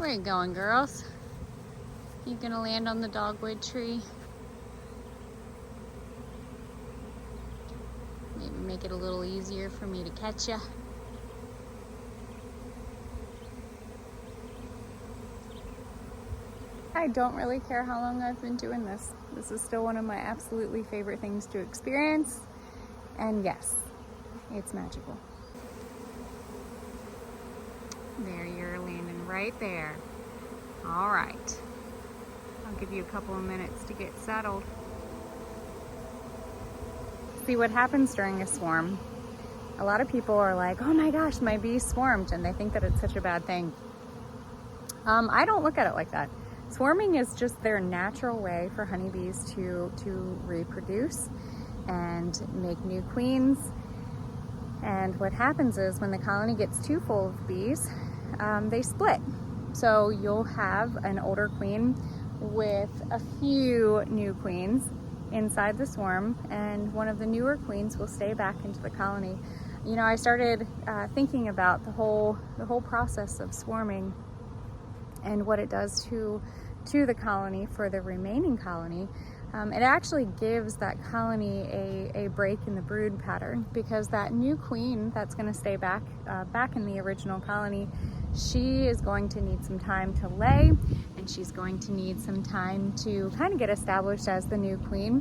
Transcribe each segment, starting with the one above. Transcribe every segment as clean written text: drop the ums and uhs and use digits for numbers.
Where you going, girls? You gonna land on the dogwood tree? Maybe make it a little easier for me to catch ya. I don't really care how long I've been doing this. This is still one of my absolutely favorite things to experience. And yes, it's magical. There, you're landing right there. All right. I'll give you a couple of minutes to get settled. See, what happens during a swarm, a lot of people are like, oh my gosh, my bee swarmed, and they think that it's such a bad thing. I don't look at it like that. Swarming is just their natural way for honeybees to reproduce and make new queens. And what happens is when the colony gets too full of bees, they split. So you'll have an older queen with a few new queens inside the swarm, and one of the newer queens will stay back into the colony. You know, I started thinking about the whole process of swarming and what it does to the colony for the remaining colony. It actually gives that colony a break in the brood pattern, because that new queen that's going to stay back in the original colony, she is going to need some time to lay, and she's going to need some time to kind of get established as the new queen,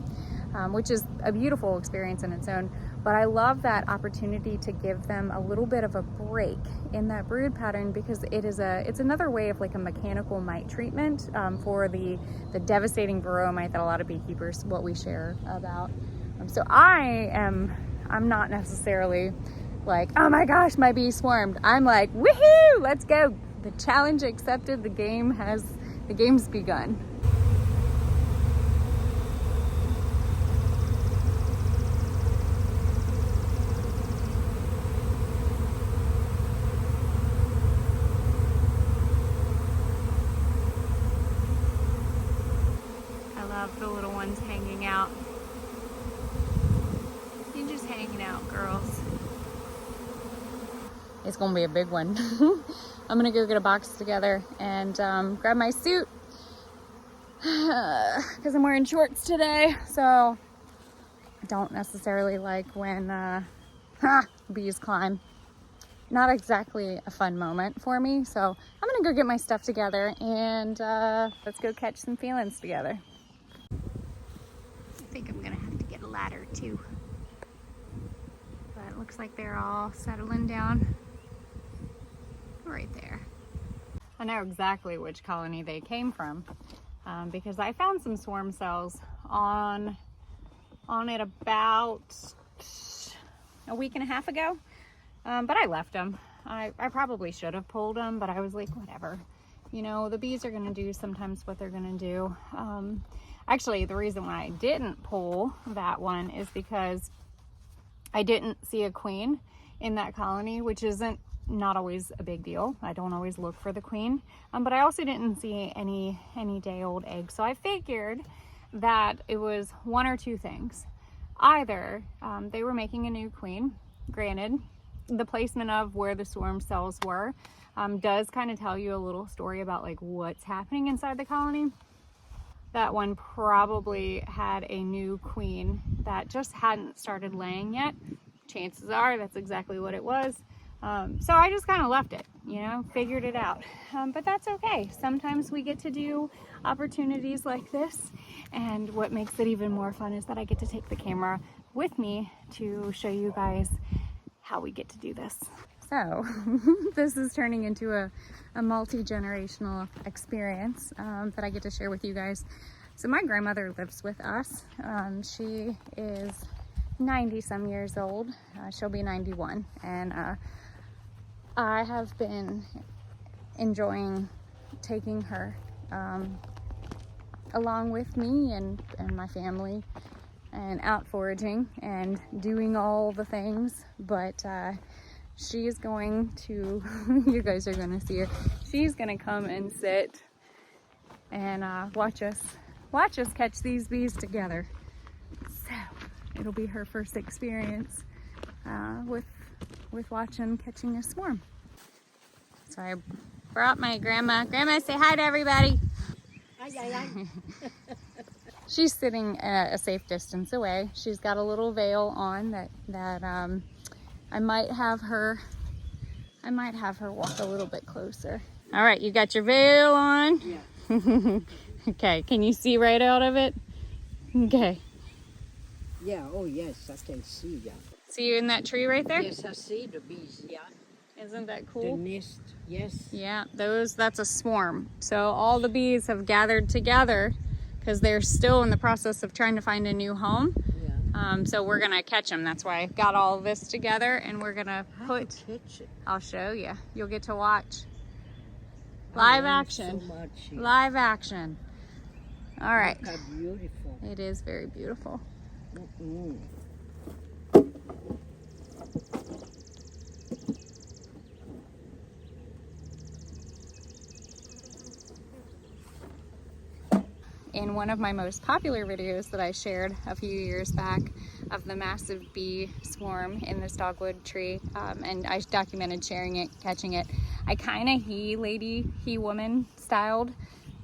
which is a beautiful experience in its own. But I love that opportunity to give them a little bit of a break in that brood pattern, because it's another way of like a mechanical mite treatment for the devastating varroa mite that a lot of beekeepers, what we share about. So I'm not necessarily like, oh my gosh, my bee swarmed. I'm like, woohoo, let's go. The challenge accepted, the game's begun. I love the little ones hanging out. You're just hanging out, girls. It's gonna be a big one. I'm gonna go get a box together and grab my suit because I'm wearing shorts today. So I don't necessarily like when bees climb. Not exactly a fun moment for me. So I'm gonna go get my stuff together and let's go catch some feelings together. I think I'm gonna have to get a ladder too. But it looks like they're all settling down right there. I know exactly which colony they came from because I found some swarm cells on it about a week and a half ago, but I left them. I probably should have pulled them, but I was like, whatever. You know, the bees are gonna do sometimes what they're gonna do. Actually, the reason why I didn't pull that one is because I didn't see a queen in that colony, which isn't not always a big deal. I don't always look for the queen, but I also didn't see any day-old eggs. So I figured that it was one or two things. Either they were making a new queen. Granted, the placement of where the swarm cells were does kind of tell you a little story about like what's happening inside the colony. That one probably had a new queen that just hadn't started laying yet. Chances are that's exactly what it was. So I just kind of left it, you know, figured it out. But that's okay. Sometimes we get to do opportunities like this. And what makes it even more fun is that I get to take the camera with me to show you guys how we get to do this. So this is turning into a multi-generational experience that I get to share with you guys. So my grandmother lives with us. She is 90 some years old. She'll be 91. And I have been enjoying taking her along with me and my family and out foraging and doing all the things, but she is going to, you guys are going to see her, she's going to come and sit and watch us catch these bees together. So it'll be her first experience with catching a swarm. So I Brought my grandma. Grandma, say hi to everybody. Ay, ay, ay. She's sitting at a safe distance away. She's got a little veil on that I might have her walk a little bit closer. All right, you got your veil on? Yeah. Okay, can you see right out of it? Okay. Yeah, oh yes, I can see, yeah. See you in that tree right there? Yes, I see the bees, yeah. Isn't that The cool? nest, yes. Yeah, that's a swarm. So all the bees have gathered together because they're still in the process of trying to find a new home. Yeah. So we're gonna catch them. That's why I got all of this together, and we're gonna How to catch it? I'll show you. You'll get to watch live action. So much here. Live action. All right. Look how beautiful. It is very beautiful. Mm-mm. In one of my most popular videos that I shared a few years back of the massive bee swarm in this dogwood tree, and I documented sharing it, catching it, I kind of he woman styled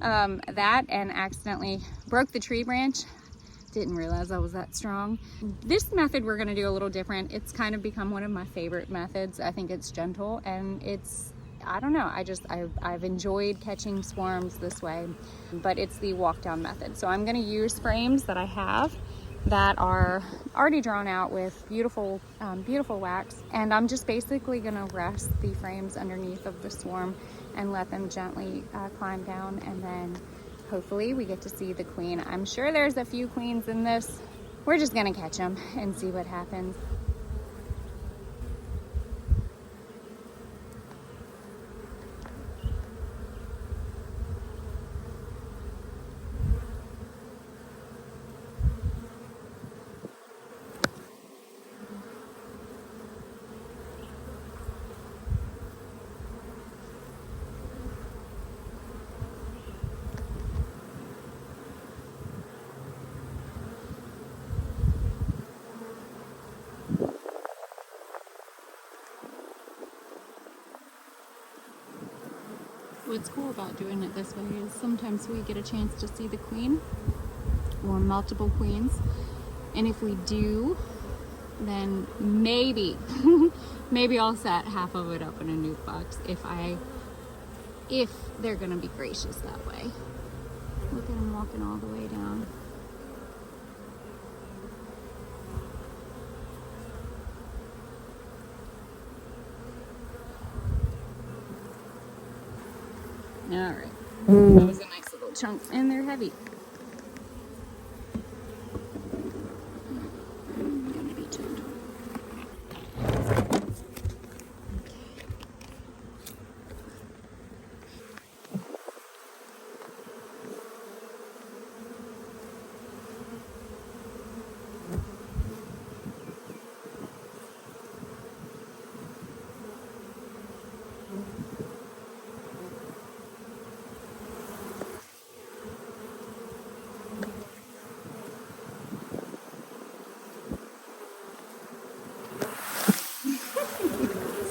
that and accidentally broke the tree branch. Didn't realize I was that strong. This method we're gonna do a little different. It's kind of become one of my favorite methods. I think it's gentle and it's, I don't know, I've enjoyed catching swarms this way, but it's the walk down method. So I'm gonna use frames that I have that are already drawn out with beautiful, beautiful wax. And I'm just basically gonna rest the frames underneath of the swarm and let them gently climb down, and then hopefully we get to see the queen. I'm sure there's a few queens in this. We're just gonna catch them and see what happens. What's cool about doing it this way is sometimes we get a chance to see the queen or multiple queens, and if we do, then maybe maybe I'll set half of it up in a nuke box if they're gonna be gracious that way. Look at them walking all the way down. All right, that was a nice little chunk, and they're heavy. I'm gonna be gentle.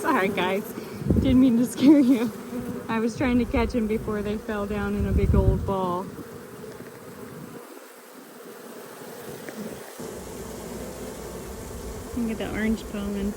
Sorry guys, didn't mean to scare you. I was trying to catch them before they fell down in a big old ball. Look at the orange pollen.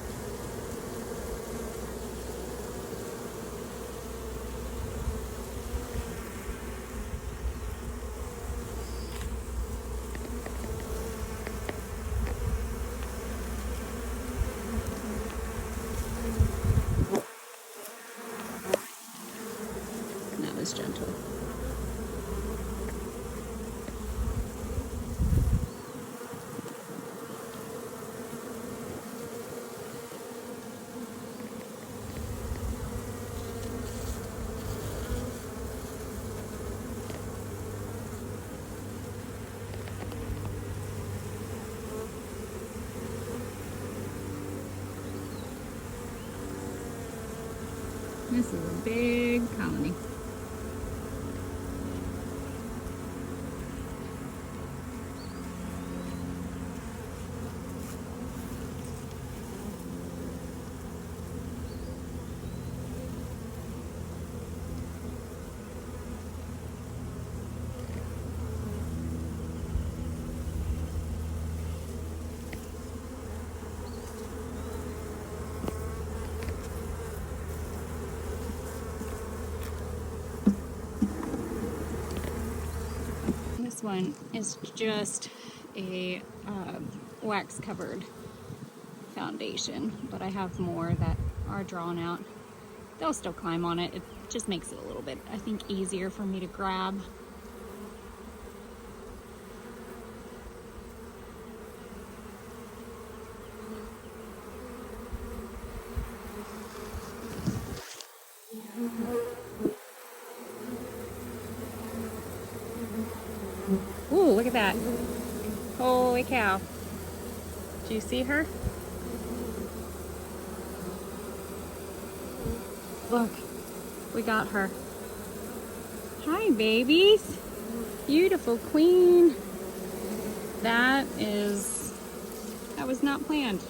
That was gentle. This is a big colony. this one is just a wax covered foundation, but I have more that are drawn out. They'll still climb on it. It just makes it a little bit, I think, easier for me to grab. Ooh, look at that. Holy cow. Do you see her? Look, we got her. Hi, babies. Beautiful queen. That was not planned.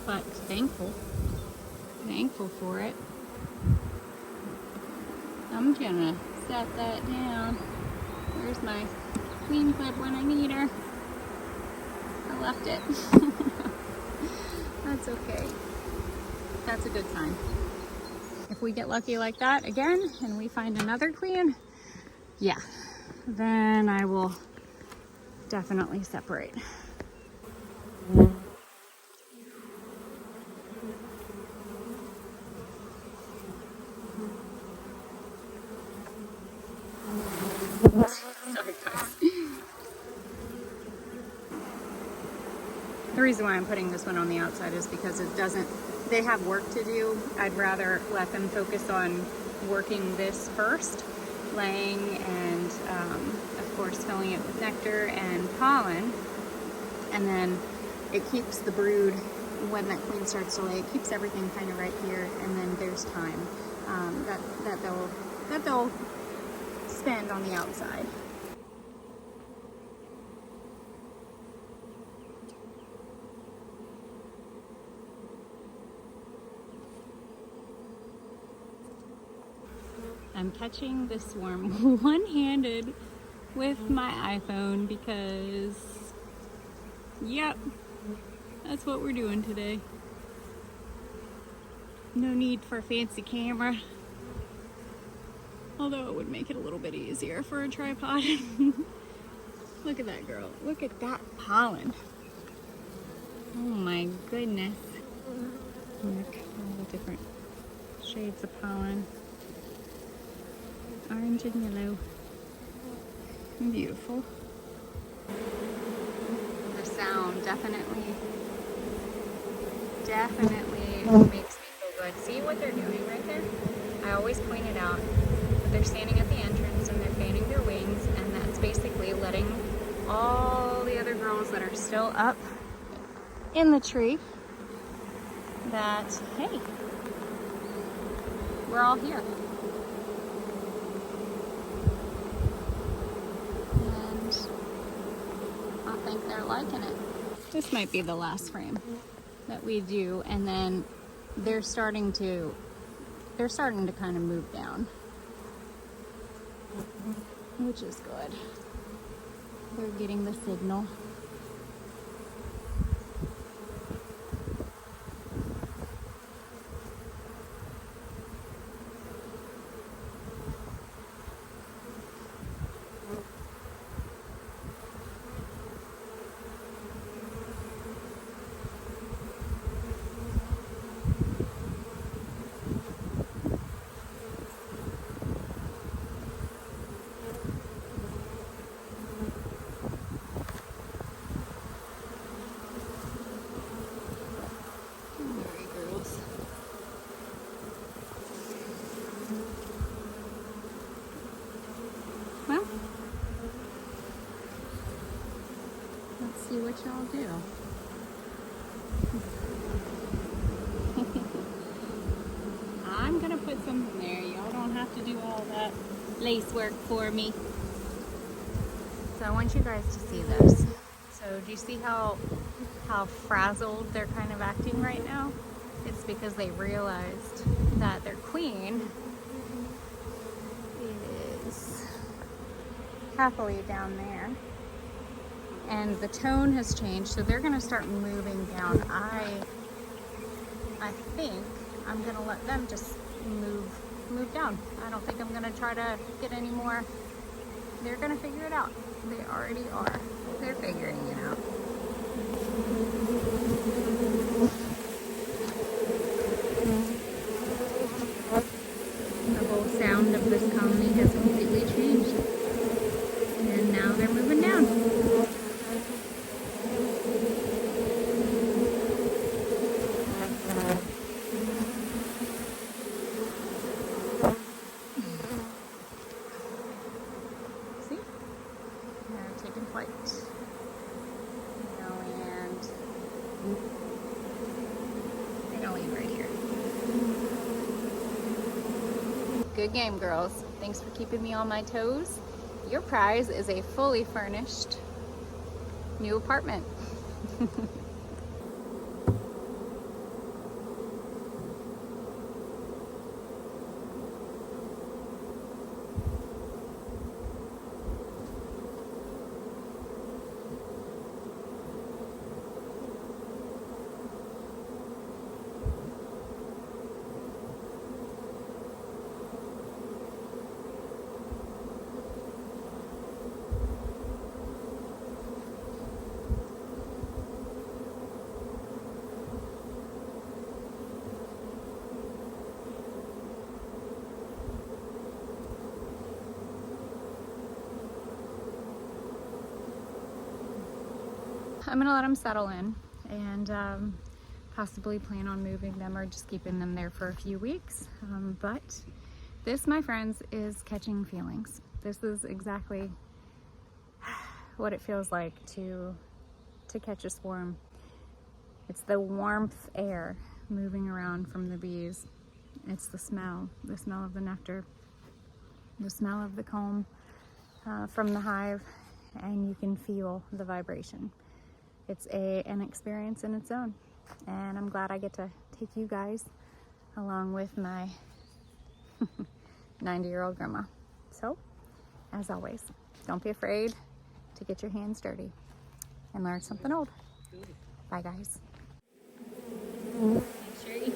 But thankful for it. I'm gonna set that down. Where's my queen clip when I need her? I left it. That's okay. That's a good sign. If we get lucky like that again and we find another queen, yeah, then I will definitely separate. Sorry, guys. The reason why I'm putting this one on the outside is because they have work to do. I'd rather let them focus on working this first, laying and of course filling it with nectar and pollen, and then it keeps the brood, when that queen starts to lay, it keeps everything kind of right here, and then there's time that they'll spend on the outside. I'm catching the swarm one-handed with my iPhone because, yep, that's what we're doing today. No need for a fancy camera, although it would make it a little bit easier for a tripod. Look at that girl. Look at that pollen. Oh my goodness. Look, all the different shades of pollen. Orange and yellow. Beautiful. The sound definitely makes me feel good. See what they're doing right there? I always point it out, but they're standing at the entrance and they're fanning their wings, and that's basically letting all the other girls that are still up in the tree that, hey, we're all here. I think they're liking it. This might be the last frame that we do, and then they're starting to kind of move down, which is good. They're getting the signal. See what y'all do. I'm gonna put some in there. Y'all don't have to do all that lace work for me. So I want you guys to see this. So do you see how frazzled they're kind of acting right now? It's because they realized that their queen is happily down there. And the tone has changed, so they're gonna start moving down. I think I'm gonna let them just move down. I don't think I'm gonna try to get any more they're gonna figure it out. They already are. They're figuring it out. The whole sound of this colony has completely changed. And now they're moving down. See? They're taking flight. They're gonna land right here. Good game, girls. Thanks for keeping me on my toes. Your prize is a fully furnished new apartment. I'm gonna let them settle in and possibly plan on moving them or just keeping them there for a few weeks. But this, my friends, is catching feelings. This is exactly what it feels like to catch a swarm. It's the warmth air moving around from the bees. It's the smell of the nectar, the smell of the comb from the hive, and you can feel the vibration. It's an experience in its own, and I'm glad I get to take you guys along with my 90-year-old grandma. So, as always, don't be afraid to get your hands dirty and learn something old. Bye, guys. Make sure you